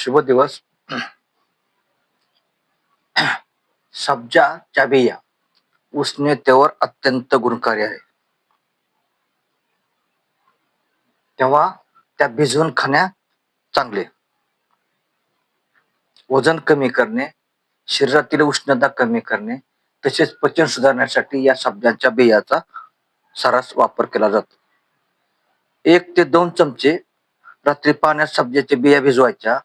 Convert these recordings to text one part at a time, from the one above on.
शुभ दिवस. सब्जाच्या बिया उष्णतेवर अत्यंत गुणकारी आहे, तेव्हा त्या भिजवून खाण्या चांगले. वजन कमी करणे, शरीरातील उष्णता कमी करणे, तसेच पचन सुधारण्यासाठी या सब्जाच्या बियाचा सर्रास वापर केला जातो. 1 ते 2 चमचे रात्री पाण्यात सब्जाच्या बिया भिजवायच्या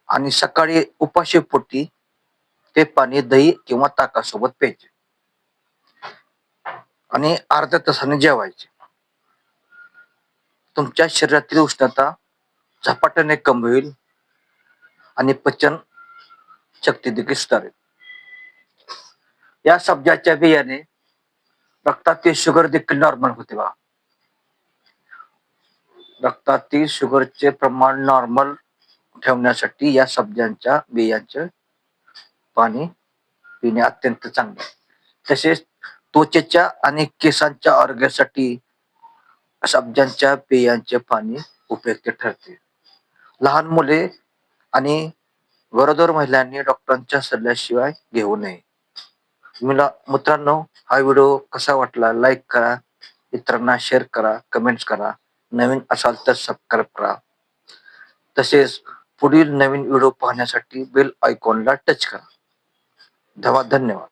आणि सकाळी उपाशीपोटी ते पाणी दही किंवा ताकासोबत प्यायचे आणि अर्ध्या तासाने जेवायचे. तुमच्या शरीरातील उष्णता झपाट्याने कमी होईल आणि पचन शक्ती देखील सुधारेल. या सब्जाच्या बियाने रक्तातील शुगर देखील नॉर्मल होते बा. रक्तातील शुगरचे प्रमाण नॉर्मल ठेवण्यासाठी या सब्जाच्या बियांचे पाणी पिणे अत्यंत चांगले. तसेच त्वचेच्या आणि केसांच्या आरोग्यासाठी सब्जाच्या बियांचे पाणी उपयुक्त ठरते. लहान मुले आणि गरोदर महिलांनी डॉक्टरांच्या सल्ल्याशिवाय घेऊ नये. मित्रांनो, हा व्हिडिओ कसा वाटला लाईक करा, इतरांना शेअर करा, कमेंट्स करा. नवीन असाल तर सबस्क्राईब करा. तसेच पुढील नवीन व्हिडिओ पाहण्यासाठी बेल आयकॉनला टच करा. धन्यवाद.